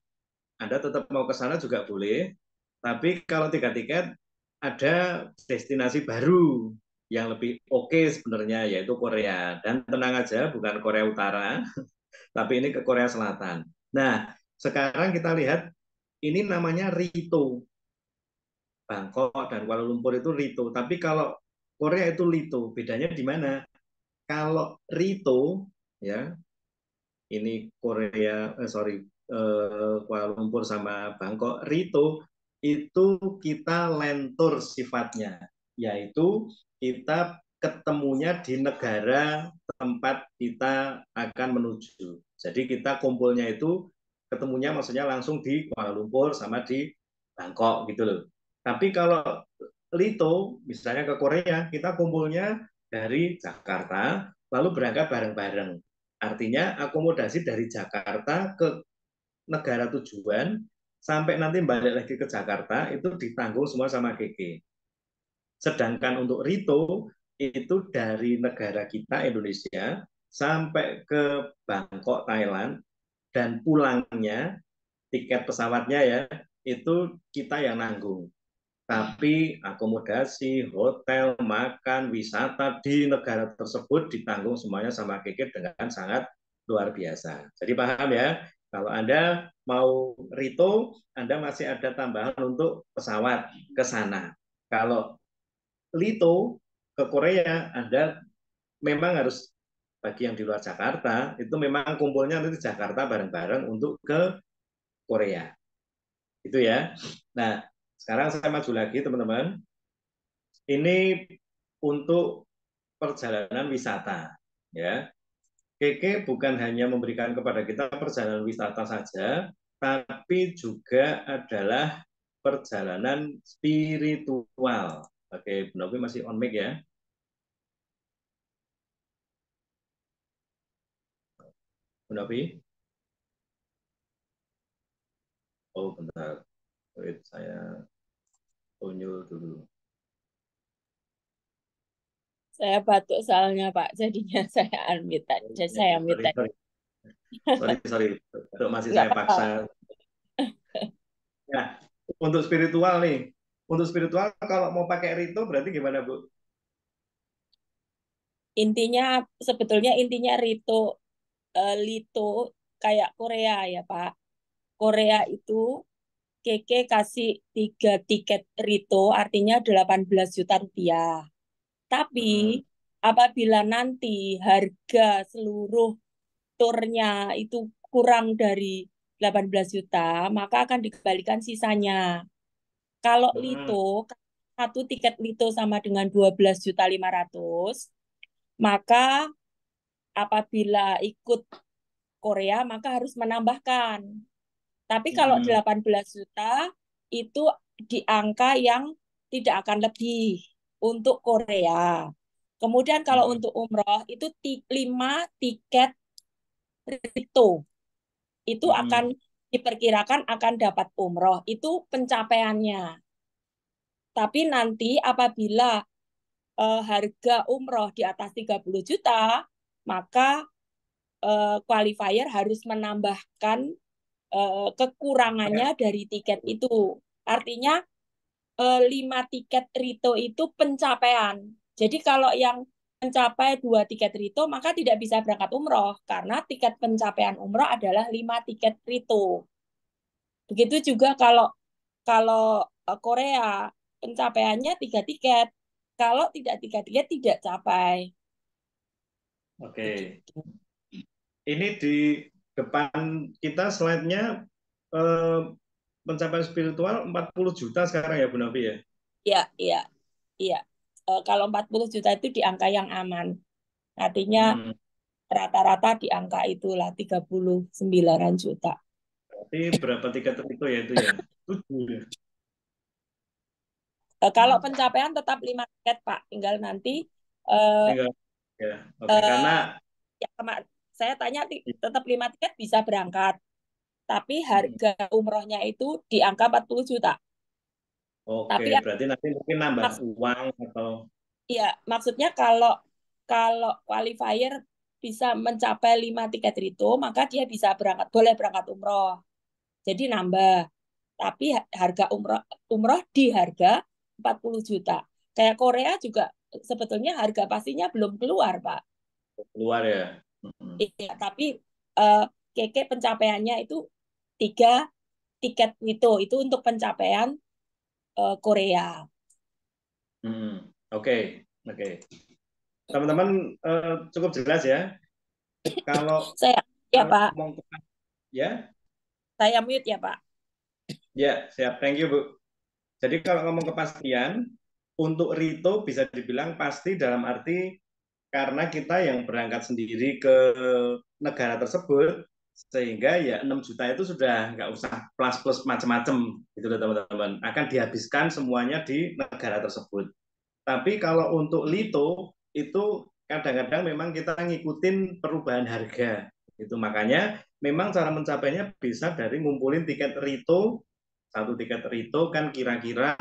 Anda tetap mau ke sana juga boleh. Tapi kalau 3 tiket, ada destinasi baru yang lebih oke sebenarnya, yaitu Korea. Dan tenang aja, bukan Korea Utara, tapi ini ke Korea Selatan. Nah, sekarang kita lihat ini namanya Rito. Bangkok dan Kuala Lumpur itu Rito. Tapi kalau Korea itu Lito. Bedanya di mana? Kalau Rito, ya, ini Korea, Kuala Lumpur sama Bangkok, Rito itu kita lentur sifatnya. yaitu kita ketemunya di negara tempat kita akan menuju. Jadi kita kumpulnya itu ketemunya maksudnya langsung di Kuala Lumpur sama di Bangkok gitu loh. Tapi kalau Lito misalnya ke Korea, kita kumpulnya dari Jakarta lalu berangkat bareng-bareng. Artinya akomodasi dari Jakarta ke negara tujuan sampai nanti balik lagi ke Jakarta itu ditanggung semua sama Keke. Sedangkan untuk Rito itu dari negara kita Indonesia sampai ke Bangkok Thailand dan pulangnya tiket pesawatnya ya itu kita yang nanggung. Tapi akomodasi, hotel, makan, wisata di negara tersebut ditanggung semuanya sama Keke dengan sangat luar biasa. Jadi paham ya, kalau Anda mau Rito, Anda masih ada tambahan untuk pesawat ke sana. Kalau Lito ke Korea, Anda memang harus bagi yang di luar Jakarta, itu memang kumpulnya nanti di Jakarta bareng-bareng untuk ke Korea. Itu ya. Nah, sekarang saya maju lagi teman-teman. Ini untuk perjalanan wisata, ya. Keke bukan hanya memberikan kepada kita perjalanan wisata saja, tapi juga adalah perjalanan spiritual. Oke, Bu Novi masih on mic ya. Bu Novi? Oh, bentar. Wait, saya tunjuk dulu. Saya batuk soalnya Pak, jadinya saya unmute aja, saya mute aja. Sorry. Itu masih Nggak saya apa-apa. paksa. Ya, untuk spiritual nih. Untuk spiritual kalau mau pakai rito berarti gimana, Bu? Intinya, sebetulnya intinya Lito kayak Korea ya Pak. Korea itu Keke kasih 3 tiket Rito, artinya 18 juta rupiah. Tapi Hmm. apabila nanti harga seluruh turnya itu kurang dari 18 juta, maka akan dikembalikan sisanya. Kalau Hmm. Lito, satu tiket Lito sama dengan 12.500.000, maka apabila ikut Korea, maka harus menambahkan. Tapi kalau Hmm. 18 juta, itu di angka yang tidak akan lebih untuk Korea. Kemudian kalau Hmm. untuk umroh, itu 5 tiket Rito. Itu akan Hmm. diperkirakan akan dapat umroh. Itu pencapaiannya. Tapi nanti apabila harga umroh di atas 30 juta, maka qualifier harus menambahkan kekurangannya dari tiket itu. Artinya 5 tiket Rito itu pencapaian. Jadi kalau yang mencapai 2 tiket Rito, maka tidak bisa berangkat umroh karena tiket pencapaian umroh adalah 5 tiket Rito. Begitu juga kalau kalau Korea pencapaiannya 3 tiket. Kalau tidak 3 tiket tidak capai. Oke. Begitu. Ini di depan kita slide-nya eh, pencapaian spiritual 40 juta sekarang ya Bu Novi ya. Iya, iya, iya. Kalau 40 juta itu di angka yang aman. Artinya Hmm. rata-rata di angka itulah 39 juta. Berarti berapa tiket itu ya itu ya? 7 ya. Kalau Hmm. pencapaian tetap 5 tiket, Pak. Tinggal nanti eh, Tinggal ya. Oke, karena eh, ya, saya tanya tetap 5 tiket bisa berangkat. Tapi hmm. harga umrohnya itu di angka 40 juta. Oke, Tapi berarti nanti mungkin nambah maks uang atau ya, maksudnya kalau kalau qualifier bisa mencapai 5 tiket itu, maka dia bisa berangkat, boleh berangkat umroh. Jadi nambah. Tapi harga umroh di harga 40 juta. Kayak Korea juga sebetulnya harga pastinya belum keluar, Pak. keluar ya. Hmm. Iya, tapi eh, Keke pencapaiannya itu 3 tiket itu untuk pencapaian Korea. Hmm. Oke, oke. Teman-teman cukup jelas ya. Kalau Saya ya kalau Pak, ngomong ya, saya mute ya Pak. ya siap. Thank you Bu. Jadi kalau ngomong kepastian untuk Rito bisa dibilang pasti dalam arti karena kita yang berangkat sendiri ke negara tersebut, sehingga ya 6 juta itu sudah nggak usah plus-plus macam-macam gitu loh teman-teman. Akan dihabiskan semuanya di negara tersebut. Tapi kalau untuk Lito itu kadang-kadang memang kita ngikutin perubahan harga. Itu makanya memang cara mencapainya bisa dari ngumpulin tiket Rito, satu tiket Rito kan kira-kira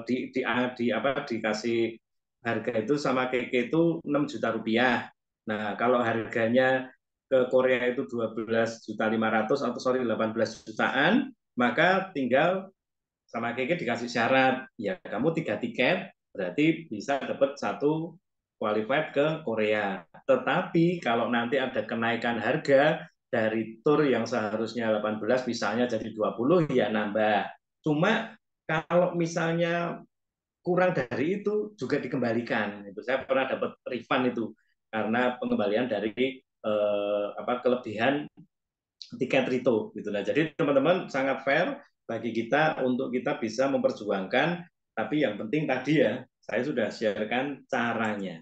di apa dikasih harga itu sama Keke itu 6 juta rupiah. Nah, kalau harganya ke Korea itu 12.500.000 atau sorry 18 jutaan, maka tinggal sama Keke dikasih syarat, ya kamu 3 tiket, berarti bisa dapat satu qualified ke Korea. Tetapi kalau nanti ada kenaikan harga dari tour yang seharusnya 18 misalnya jadi 20 ya nambah. Cuma kalau misalnya kurang dari itu juga dikembalikan. Itu saya pernah dapat refund itu karena pengembalian dari kelebihan tiket Rito gitu. Nah, jadi teman-teman sangat fair bagi kita untuk kita bisa memperjuangkan, tapi yang penting tadi ya saya sudah sharekan caranya.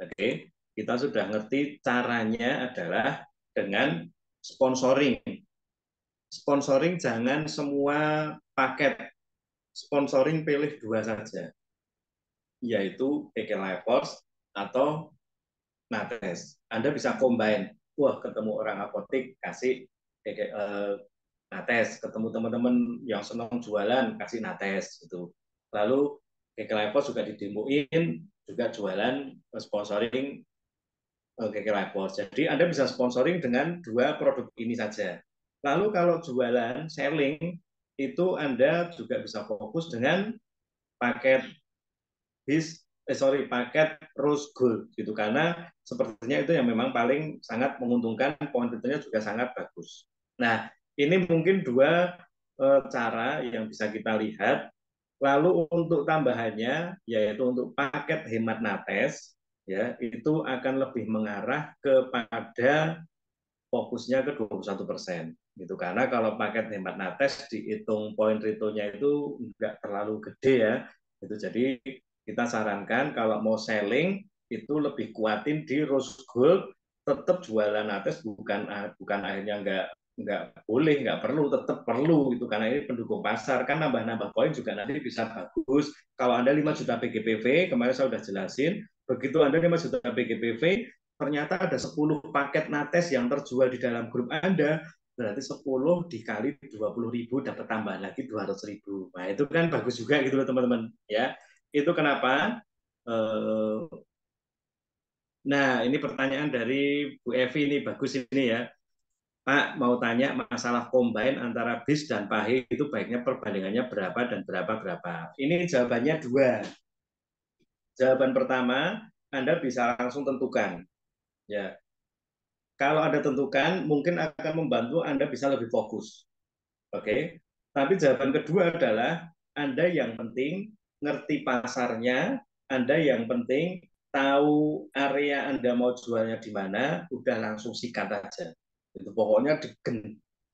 Oke, kita sudah ngerti caranya adalah dengan sponsoring. Sponsoring jangan semua paket. Sponsoring pilih 2 saja, yaitu PK Live Force atau Nates. Anda bisa combine. Wah, ketemu orang apotik, kasih Nates. Ketemu teman-teman yang senang jualan, kasih Nates. Gitu. Lalu Keke Lifehouse juga didemoin, juga jualan sponsoring Keke Lifehouse. Jadi Anda bisa sponsoring dengan 2 produk ini saja. Lalu kalau jualan, selling, itu Anda juga bisa fokus dengan paket paket Rose Gold gitu karena sepertinya itu yang memang paling sangat menguntungkan, poin tentunya juga sangat bagus. Nah, ini mungkin 2 cara yang bisa kita lihat. Lalu untuk tambahannya yaitu untuk paket hemat nates ya itu akan lebih mengarah kepada fokusnya ke 21% gitu karena kalau paket hemat nates dihitung poin retonya itu enggak terlalu gede ya itu jadi kita sarankan kalau mau selling itu lebih kuatin di rose gold tetap jualan nates bukan akhirnya nggak boleh nggak perlu tetap perlu itu karena ini pendukung pasar kan nambah-nambah poin juga nanti bisa bagus kalau Anda 5 juta PGPV kemarin saya sudah jelasin begitu Anda 5 juta PGPV ternyata ada 10 paket nates yang terjual di dalam grup Anda, berarti 10 dikali 20.000 dapat tambahan lagi 200.000. Nah, itu kan bagus juga gitu loh teman-teman. Ya, itu kenapa? Nah, ini pertanyaan dari Bu Evi ini bagus ini ya. Pak, mau tanya masalah combine antara bis dan pahe itu baiknya perbandingannya berapa dan berapa. Ini jawabannya 2. Jawaban pertama, Anda bisa langsung tentukan. Ya, kalau Anda tentukan, mungkin akan membantu Anda bisa lebih fokus. Oke. Tapi jawaban kedua adalah Anda yang penting ngerti pasarnya, Anda yang penting tahu area Anda mau jualnya di mana, udah langsung sikat aja. Itu pokoknya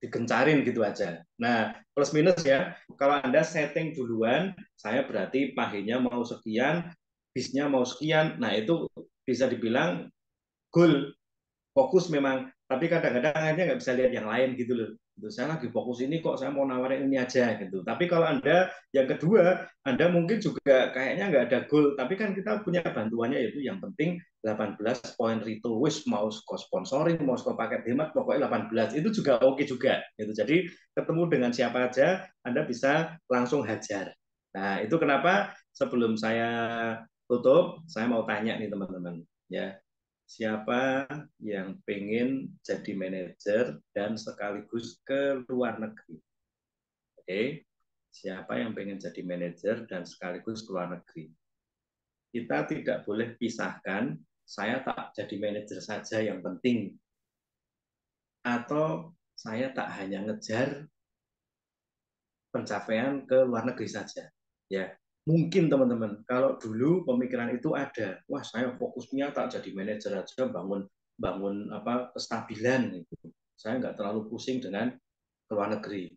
digencarin gitu aja. Nah, plus minus ya, kalau Anda setting duluan, saya berarti pahenya mau sekian, bisnya mau sekian, nah itu bisa dibilang goal fokus memang tapi kadang-kadang aja nggak bisa lihat yang lain gitu loh gitu. Saya lagi fokus ini kok saya mau nawarin ini aja gitu tapi kalau Anda yang kedua Anda mungkin juga kayaknya nggak ada goal tapi kan kita punya bantuannya yaitu yang penting 18 poin rito wis mau sponsoring mau paket hemat pokoknya 18 itu juga oke juga gitu jadi ketemu dengan siapa aja Anda bisa langsung hajar. Nah itu kenapa sebelum saya tutup saya mau tanya nih teman-teman ya siapa yang pengen jadi manajer dan sekaligus ke luar negeri. Oke, siapa yang pengen jadi manajer dan sekaligus ke luar negeri. Kita tidak boleh pisahkan, saya tak jadi manajer saja yang penting. Atau saya tak hanya ngejar pencapaian ke luar negeri saja. Ya, mungkin teman-teman, kalau dulu pemikiran itu ada, wah saya fokusnya tak jadi manajer aja, bangun bangun apa kestabilan gitu. Saya nggak terlalu pusing dengan ke luar negeri.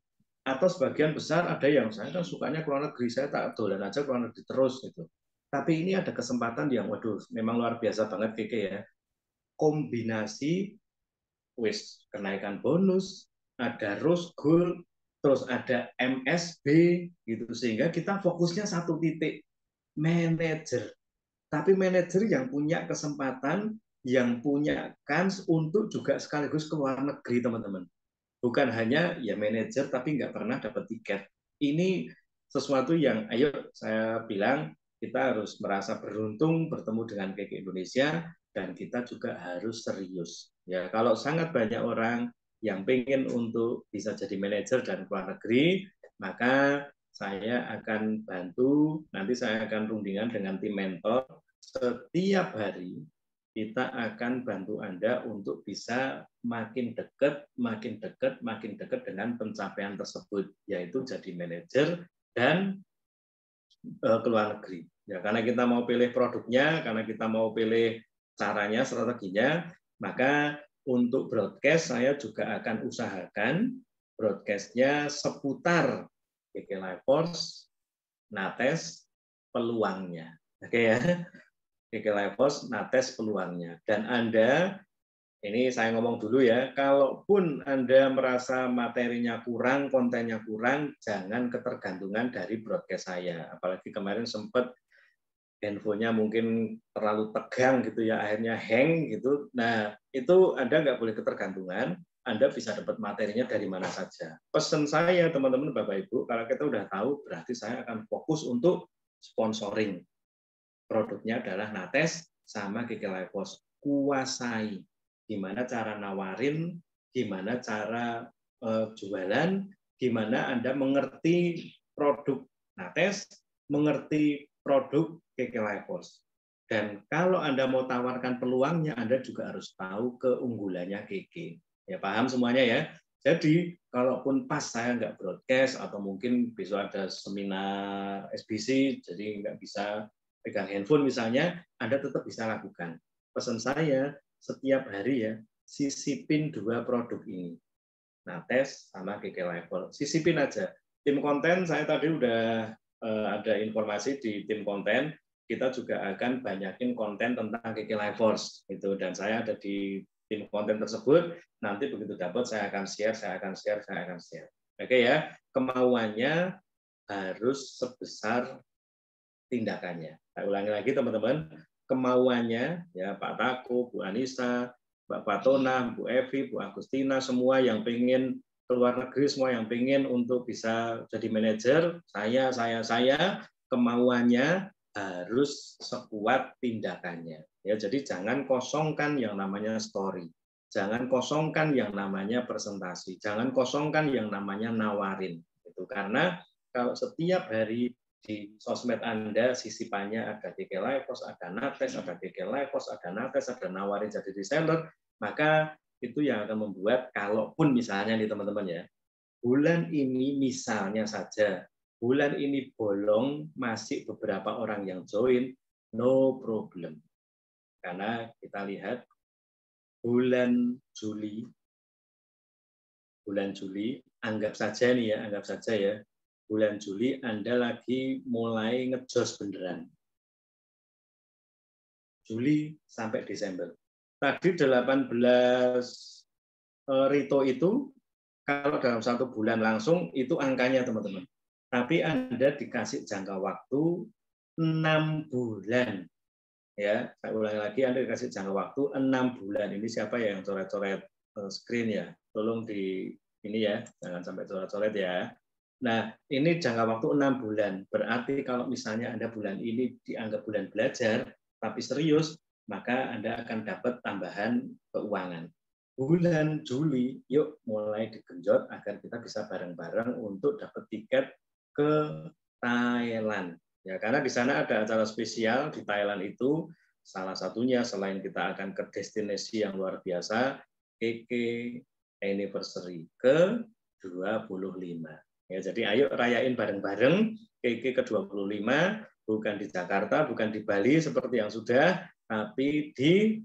Atau sebagian besar ada yang saya kan sukanya ke luar negeri, saya tak dolan aja ke luar negeri terus gitu. Tapi ini ada kesempatan yang waduh memang luar biasa banget Keke ya. Kombinasi wis kenaikan bonus, ada rose gold, terus ada MSB gitu sehingga kita fokusnya satu titik manajer. Tapi manajer yang punya kesempatan, yang punya kans untuk juga sekaligus ke luar negeri teman-teman. Bukan hanya ya manajer tapi nggak pernah dapat tiket. Ini sesuatu yang ayo saya bilang kita harus merasa beruntung bertemu dengan KK Indonesia dan kita juga harus serius. Ya, kalau sangat banyak orang yang pengen untuk bisa jadi manajer dan keluar negeri, maka saya akan bantu, nanti saya akan rundingan dengan tim mentor setiap hari kita akan bantu Anda untuk bisa makin dekat, makin dekat, makin dekat dengan pencapaian tersebut, yaitu jadi manajer dan ke luar negeri. Ya, karena kita mau pilih produknya, karena kita mau pilih caranya, strateginya, maka untuk broadcast saya juga akan usahakan broadcastnya seputar KK Life Force, Nates, peluangnya. Oke ya. KK Life Force, Nates peluangnya. Dan Anda, ini saya ngomong dulu ya, kalaupun Anda merasa materinya kurang, kontennya kurang, jangan ketergantungan dari broadcast saya. Apalagi kemarin sempat handphonenya mungkin terlalu tegang gitu ya, akhirnya hang gitu. Nah, itu Anda nggak boleh ketergantungan, Anda bisa dapat materinya dari mana saja. Pesan saya, teman-teman, Bapak Ibu, kalau kita udah tahu, berarti saya akan fokus untuk sponsoring. Produknya adalah Nates sama KK Life Force. Kuasai gimana cara nawarin, gimana cara jualan, gimana Anda mengerti produk Nates, mengerti produk KK Life Force. Dan kalau Anda mau tawarkan peluangnya, Anda juga harus tahu keunggulannya KK. Ya, paham semuanya ya? Jadi, kalaupun pas saya nggak broadcast, atau mungkin besok ada seminar SBC, jadi nggak bisa pegang handphone misalnya, Anda tetap bisa lakukan. Pesan saya, setiap hari ya, sisipin 2 produk ini. Nates sama KK Life Force. Sisipin aja. Tim konten, saya tadi udah ada informasi di tim konten, kita juga akan banyakin konten tentang KK Life Force. Itu. Dan saya ada di tim konten tersebut, nanti begitu dapat saya akan share, saya akan share, saya akan share. Oke ya, kemauannya harus sebesar tindakannya. Saya ulangi lagi teman-teman, kemauannya ya Pak Tako, Bu Anissa, Mbak Fatona, Bu Evi, Bu Agustina, semua yang pengen keluar negeri, semua yang pengen untuk bisa jadi manajer, saya, kemauannya harus sekuat tindakannya. Ya, jadi jangan kosongkan yang namanya story. Jangan kosongkan yang namanya presentasi. Jangan kosongkan yang namanya nawarin. Itu karena kalau setiap hari di sosmed Anda sisipannya ada KK Life Force, ada Nates, ada KK Life Force, ada Nates, ada nawarin jadi reseller, maka itu yang akan membuat kalaupun misalnya nih teman-teman ya, bulan ini misalnya saja, bulan ini bolong, masih beberapa orang yang join, no problem. Karena kita lihat bulan Juli, anggap saja nih ya, anggap saja ya, bulan Juli Anda lagi mulai ngejos beneran. Juli sampai Desember. Tadi 18 Rito itu, kalau dalam 1 bulan langsung, itu angkanya teman-teman. Tapi Anda dikasih jangka waktu 6 bulan. Ya, saya ulangi lagi, Anda dikasih jangka waktu 6 bulan. Ini siapa ya yang coret-coret screen ya? Tolong di ini ya, jangan sampai coret-coret ya. Nah, ini jangka waktu 6 bulan. Berarti kalau misalnya Anda bulan ini dianggap bulan belajar, tapi serius, maka Anda akan dapat tambahan keuangan. Bulan Juli, yuk mulai digenjot agar kita bisa bareng-bareng untuk dapat tiket ke Thailand. Ya, karena di sana ada acara spesial di Thailand itu, salah satunya selain kita akan ke destinasi yang luar biasa, KK Anniversary ke-25. Ya, jadi ayo rayain bareng-bareng KK ke-25, bukan di Jakarta, bukan di Bali seperti yang sudah, tapi di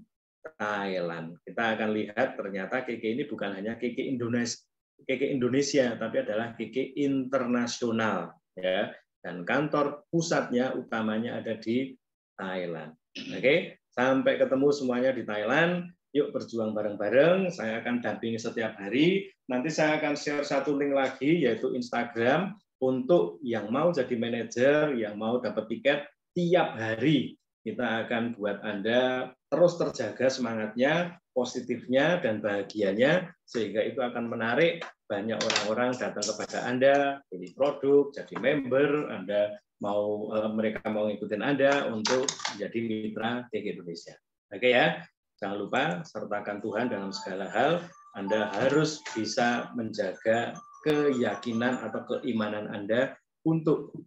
Thailand. Kita akan lihat ternyata KK ini bukan hanya KK Indonesia, KK Indonesia, tapi adalah KK internasional, ya. Dan kantor pusatnya utamanya ada di Thailand. Oke, sampai ketemu semuanya di Thailand. Yuk berjuang bareng-bareng. Saya akan dampingi setiap hari. Nanti saya akan share satu link lagi, yaitu Instagram, untuk yang mau jadi manajer, yang mau dapat tiket tiap hari. Kita akan buat Anda terus terjaga semangatnya, positifnya, dan bahagianya, sehingga itu akan menarik banyak orang-orang datang kepada Anda, beli produk, jadi member, Anda mau mereka mau ngikutin Anda untuk menjadi mitra KK Indonesia. Oke ya, jangan lupa sertakan Tuhan dalam segala hal. Anda harus bisa menjaga keyakinan atau keimanan Anda untuk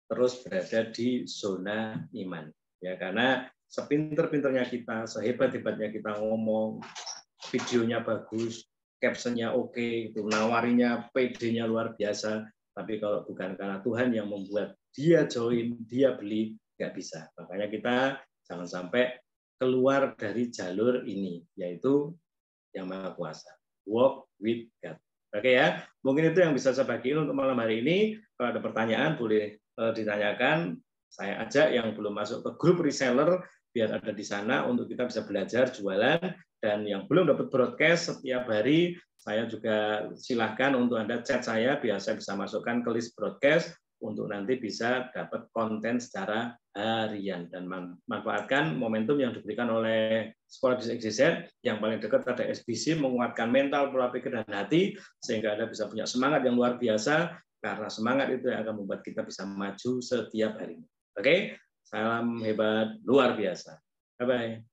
terus berada di zona iman. Ya, karena sepinter-pinternya kita, sehebat-hebatnya kita ngomong, videonya bagus, captionnya oke, itu nawarinya PD-nya luar biasa, tapi kalau bukan karena Tuhan yang membuat dia join, dia beli, nggak bisa. Makanya kita jangan sampai keluar dari jalur ini, yaitu yang Maha Kuasa. Walk with God. Oke ya, mungkin itu yang bisa saya bagikan untuk malam hari ini. Kalau ada pertanyaan boleh ditanyakan. Saya ajak yang belum masuk ke grup reseller biar ada di sana untuk kita bisa belajar jualan. Dan yang belum dapat broadcast setiap hari, saya juga silahkan untuk Anda chat saya biar saya bisa masukkan ke list broadcast untuk nanti bisa dapat konten secara harian. Dan manfaatkan momentum yang diberikan oleh Sekolah Bisnis XYZ, yang paling dekat ada SBC, menguatkan mental, pola pikir, dan hati, sehingga Anda bisa punya semangat yang luar biasa, karena semangat itu yang akan membuat kita bisa maju setiap hari. Oke? Salam hebat luar biasa. Bye-bye.